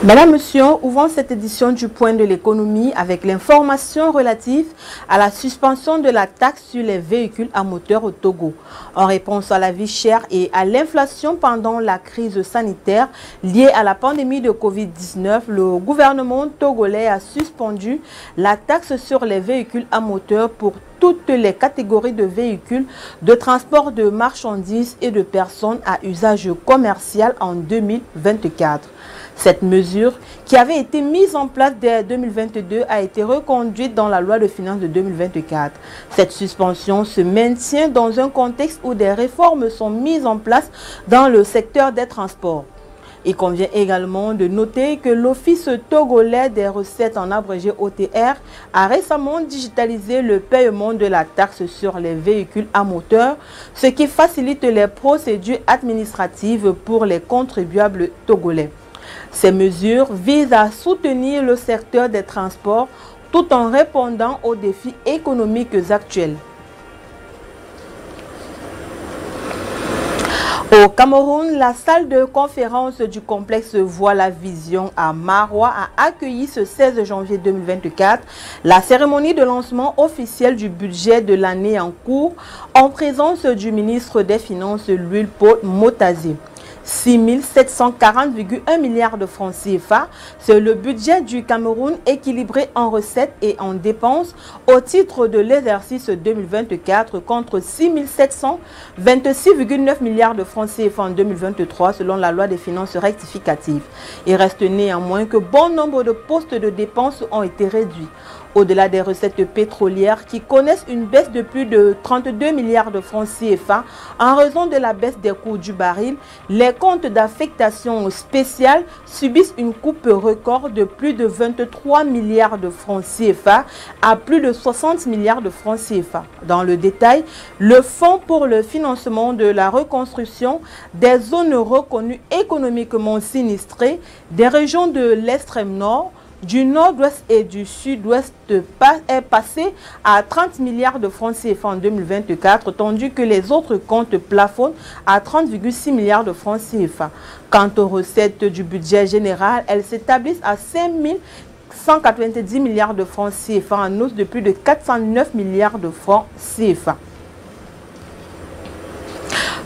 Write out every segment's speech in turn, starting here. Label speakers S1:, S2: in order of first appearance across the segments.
S1: Madame, Monsieur, ouvrons cette édition du Point de l'économie avec l'information relative à la suspension de la taxe sur les véhicules à moteur au Togo. En réponse à la vie chère et à l'inflation pendant la crise sanitaire liée à la pandémie de Covid-19, le gouvernement togolais a suspendu la taxe sur les véhicules à moteur pour toutes les catégories de véhicules de transport de marchandises et de personnes à usage commercial en 2024. Cette mesure, qui avait été mise en place dès 2022, a été reconduite dans la loi de finances de 2024. Cette suspension se maintient dans un contexte où des réformes sont mises en place dans le secteur des transports. Il convient également de noter que l'Office togolais des recettes en abrégé OTR a récemment digitalisé le paiement de la taxe sur les véhicules à moteur, ce qui facilite les procédures administratives pour les contribuables togolais. Ces mesures visent à soutenir le secteur des transports tout en répondant aux défis économiques actuels. Au Cameroun, la salle de conférence du complexe Voilà Vision à Maroua a accueilli ce 16 janvier 2024 la cérémonie de lancement officiel du budget de l'année en cours en présence du ministre des Finances Louis Paul Motazé. 6 740,1 milliards de francs CFA, c'est le budget du Cameroun équilibré en recettes et en dépenses au titre de l'exercice 2024 contre 6 726,9 milliards de francs CFA en 2023 selon la loi des finances rectificatives. Il reste néanmoins que bon nombre de postes de dépenses ont été réduits. Au-delà des recettes pétrolières qui connaissent une baisse de plus de 32 milliards de francs CFA en raison de la baisse des cours du baril, les comptes d'affectation spéciale subissent une coupe record de plus de 23 milliards de francs CFA à plus de 60 milliards de francs CFA. Dans le détail, le Fonds pour le financement de la reconstruction des zones reconnues économiquement sinistrées des régions de l'extrême nord, du nord-ouest et du sud-ouest est passé à 30 milliards de francs CFA en 2024, tandis que les autres comptes plafonnent à 30,6 milliards de francs CFA. Quant aux recettes du budget général, elles s'établissent à 5 190 milliards de francs CFA en hausse de plus de 409 milliards de francs CFA.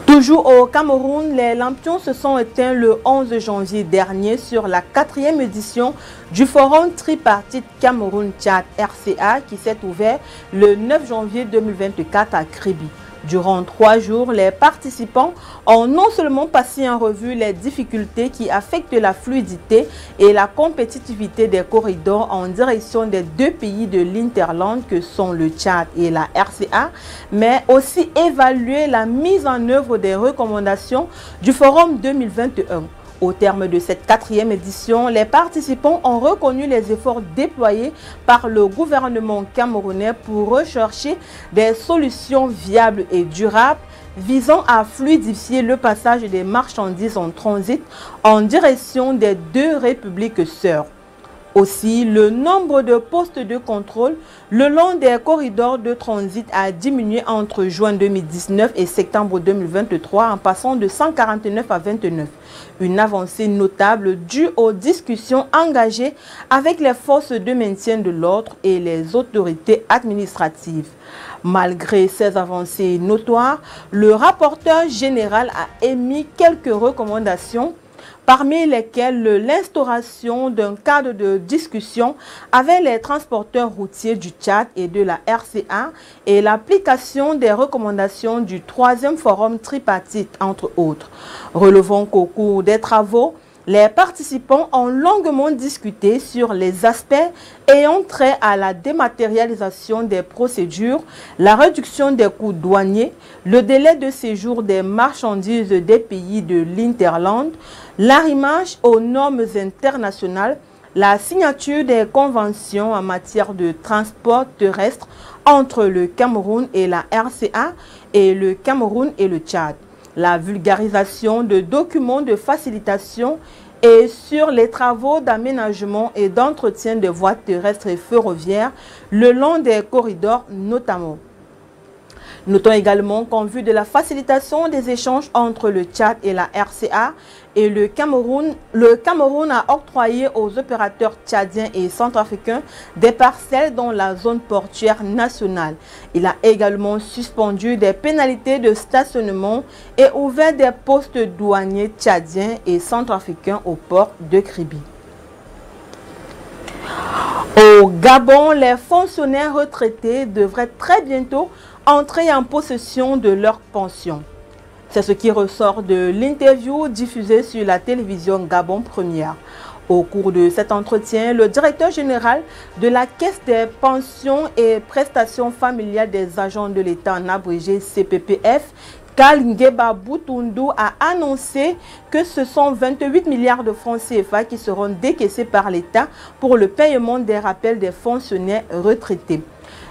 S1: Toujours au Cameroun, les lampions se sont éteints le 11 janvier dernier sur la 4e édition du Forum tripartite Cameroun-Tchad RCA qui s'est ouvert le 9 janvier 2024 à Kribi. Durant 3 jours, les participants ont non seulement passé en revue les difficultés qui affectent la fluidité et la compétitivité des corridors en direction des deux pays de l'Interland que sont le Tchad et la RCA, mais aussi évalué la mise en œuvre des recommandations du Forum 2021. Au terme de cette 4e édition, les participants ont reconnu les efforts déployés par le gouvernement camerounais pour rechercher des solutions viables et durables visant à fluidifier le passage des marchandises en transit en direction des deux républiques sœurs. Aussi, le nombre de postes de contrôle le long des corridors de transit a diminué entre juin 2019 et septembre 2023 en passant de 149 à 29. Une avancée notable due aux discussions engagées avec les forces de maintien de l'ordre et les autorités administratives. Malgré ces avancées notoires, le rapporteur général a émis quelques recommandations, parmi lesquelles l'instauration d'un cadre de discussion avec les transporteurs routiers du Tchad et de la RCA et l'application des recommandations du 3e forum tripartite, entre autres. Relevons qu'au cours des travaux, les participants ont longuement discuté sur les aspects ayant trait à la dématérialisation des procédures, la réduction des coûts douaniers, le délai de séjour des marchandises des pays de l'Interland, l'arrimage aux normes internationales, la signature des conventions en matière de transport terrestre entre le Cameroun et la RCA et le Cameroun et le Tchad, la vulgarisation de documents de facilitation et sur les travaux d'aménagement et d'entretien des voies terrestres et ferroviaires le long des corridors notamment. Notons également qu'en vue de la facilitation des échanges entre le Tchad et la RCA et le Cameroun a octroyé aux opérateurs tchadiens et centrafricains des parcelles dans la zone portuaire nationale. Il a également suspendu des pénalités de stationnement et ouvert des postes douaniers tchadiens et centrafricains au port de Kribi. Au Gabon, les fonctionnaires retraités devraient très bientôt entrer en possession de leur pension. C'est ce qui ressort de l'interview diffusée sur la télévision Gabon Première. Au cours de cet entretien, le directeur général de la Caisse des pensions et prestations familiales des agents de l'État en abrégé CPPF, Kalingeba Boutoundou, a annoncé que ce sont 28 milliards de francs CFA qui seront décaissés par l'État pour le paiement des rappels des fonctionnaires retraités.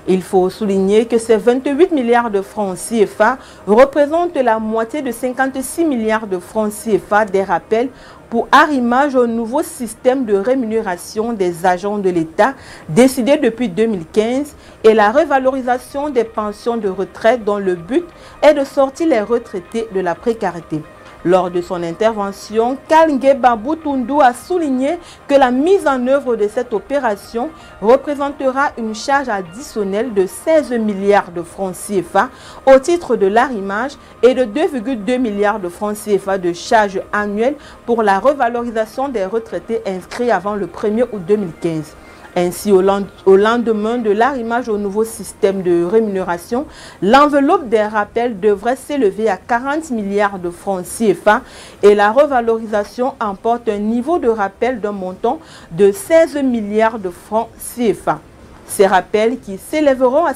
S1: Il faut souligner que ces 28 milliards de francs CFA représentent la moitié de 56 milliards de francs CFA des rappels pour arrimage au nouveau système de rémunération des agents de l'État décidé depuis 2015 et la revalorisation des pensions de retraite dont le but est de sortir les retraités de la précarité. Lors de son intervention, Kalingeba Boutoundou a souligné que la mise en œuvre de cette opération représentera une charge additionnelle de 16 milliards de francs CFA au titre de l'arrimage et de 2,2 milliards de francs CFA de charges annuelles pour la revalorisation des retraités inscrits avant le 1er août 2015. Ainsi, au lendemain de l'arrimage au nouveau système de rémunération, l'enveloppe des rappels devrait s'élever à 40 milliards de francs CFA et la revalorisation emporte un niveau de rappel d'un montant de 16 milliards de francs CFA. Ces rappels, qui s'élèveront à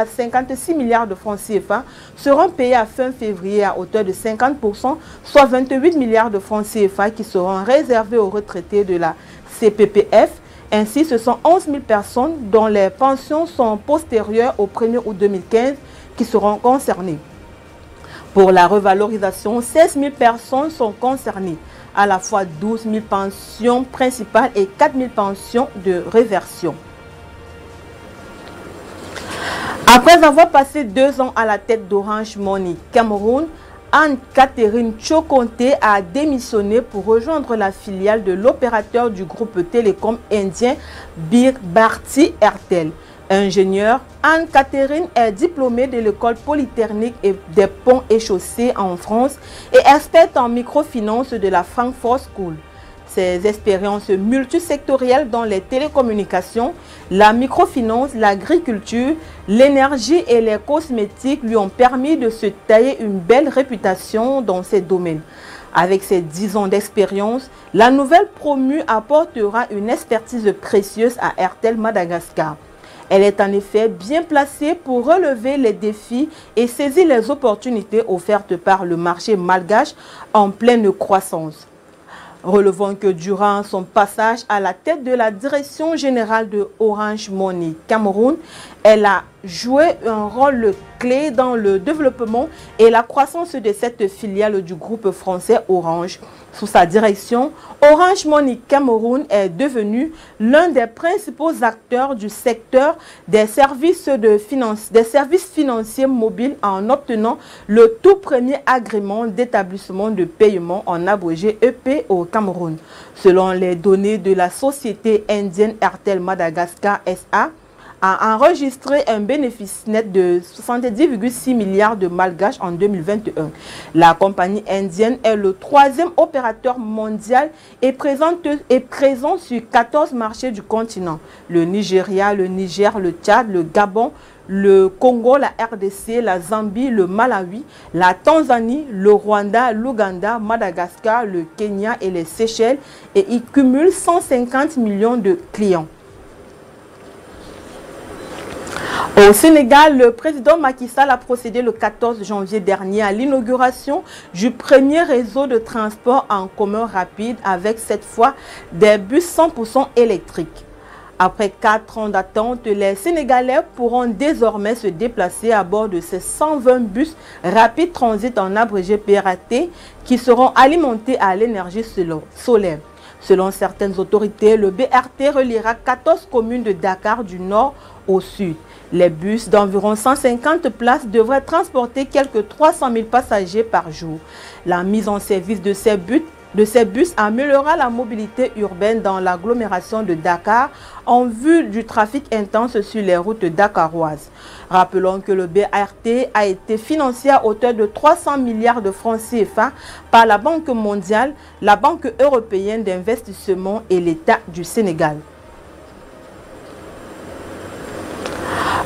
S1: 56 milliards de francs CFA, seront payés à fin février à hauteur de 50%, soit 28 milliards de francs CFA qui seront réservés aux retraités de la CPPF. Ainsi, ce sont 11 000 personnes dont les pensions sont postérieures au 1er août 2015 qui seront concernées. Pour la revalorisation, 16 000 personnes sont concernées, à la fois 12 000 pensions principales et 4 000 pensions de réversion. Après avoir passé 2 ans à la tête d'Orange Money Cameroun, Anne-Catherine Tchokonte a démissionné pour rejoindre la filiale de l'opérateur du groupe télécom indien Bir Bharti Airtel. Ingénieure, Anne-Catherine est diplômée de l'école polytechnique et des ponts et chaussées en France et experte en microfinance de la Frankfurt School. Ses expériences multisectorielles dans les télécommunications, la microfinance, l'agriculture, l'énergie et les cosmétiques lui ont permis de se tailler une belle réputation dans ces domaines. Avec ses 10 ans d'expérience, la nouvelle promue apportera une expertise précieuse à Airtel Madagascar. Elle est en effet bien placée pour relever les défis et saisir les opportunités offertes par le marché malgache en pleine croissance. Relevons que durant son passage à la tête de la direction générale de Orange Money Cameroun, elle a joué un rôle clé dans le développement et la croissance de cette filiale du groupe français Orange. Sous sa direction, Orange Money Cameroun est devenu l'un des principaux acteurs du secteur des services financiers mobiles en obtenant le tout premier agrément d'établissement de paiement en abrégé EP au Cameroun. Selon les données de la société indienne Airtel Madagascar SA, a enregistré un bénéfice net de 70,6 milliards de malgaches en 2021. La compagnie indienne est le 3e opérateur mondial et présent sur 14 marchés du continent. Le Nigeria, le Niger, le Tchad, le Gabon, le Congo, la RDC, la Zambie, le Malawi, la Tanzanie, le Rwanda, l'Ouganda, Madagascar, le Kenya et les Seychelles et y cumule 150 millions de clients. Au Sénégal, le président Macky Sall a procédé le 14 janvier dernier à l'inauguration du premier réseau de transport en commun rapide avec cette fois des bus 100% électriques. Après 4 ans d'attente, les Sénégalais pourront désormais se déplacer à bord de ces 120 bus Rapid Transit en abrégé PRAT qui seront alimentés à l'énergie solaire. Selon certaines autorités, le BRT reliera 14 communes de Dakar du nord au sud. Les bus d'environ 150 places devraient transporter quelques 300 000 passagers par jour. La mise en service de ces bus améliorera la mobilité urbaine dans l'agglomération de Dakar en vue du trafic intense sur les routes dakaroises. Rappelons que le BRT a été financé à hauteur de 300 milliards de francs CFA par la Banque mondiale, la Banque européenne d'investissement et l'État du Sénégal.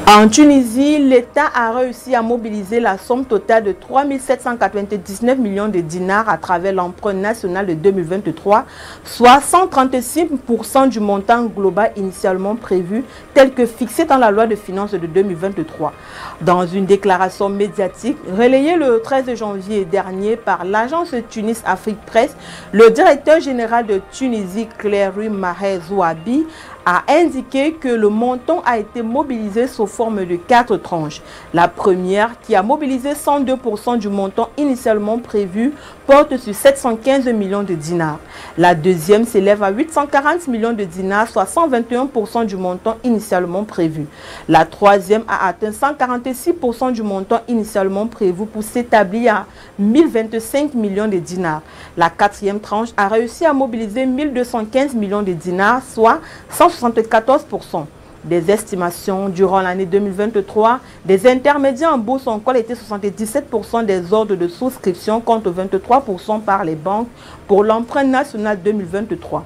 S1: En Tunisie, l'État a réussi à mobiliser la somme totale de 3 799 millions de dinars à travers l'emprunt national de 2023, soit 136% du montant global initialement prévu, tel que fixé dans la loi de finances de 2023. Dans une déclaration médiatique relayée le 13 janvier dernier par l'agence Tunis Afrique Presse, le directeur général de Tunisie, Cléry Maher Zouabi, a indiqué que le montant a été mobilisé sous forme de 4 tranches. La première, qui a mobilisé 102% du montant initialement prévu, porte sur 715 millions de dinars. La deuxième s'élève à 840 millions de dinars, soit 121% du montant initialement prévu. La troisième a atteint 146% du montant initialement prévu pour s'établir à 1025 millions de dinars. La quatrième tranche a réussi à mobiliser 1215 millions de dinars, soit 174%. Des estimations durant l'année 2023, des intermédiaires en bourse ont collecté 77% des ordres de souscription contre 23% par les banques pour l'emprunt national 2023.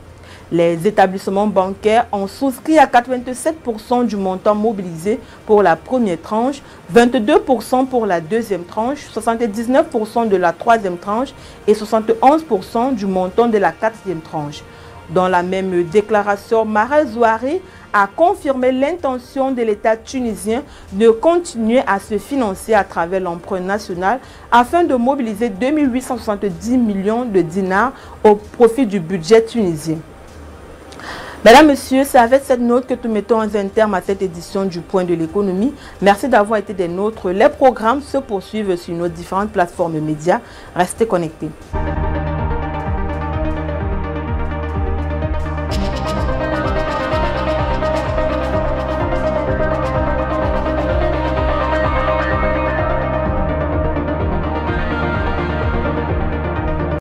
S1: Les établissements bancaires ont souscrit à 87% du montant mobilisé pour la première tranche, 22% pour la deuxième tranche, 79% de la troisième tranche et 71% du montant de la quatrième tranche. Dans la même déclaration, Maher Zouabi a confirmé l'intention de l'État tunisien de continuer à se financer à travers l'emprunt national afin de mobiliser 2 870 millions de dinars au profit du budget tunisien. Mesdames, Messieurs, c'est avec cette note que nous mettons un terme à cette édition du Point de l'économie. Merci d'avoir été des nôtres. Les programmes se poursuivent sur nos différentes plateformes médias. Restez connectés.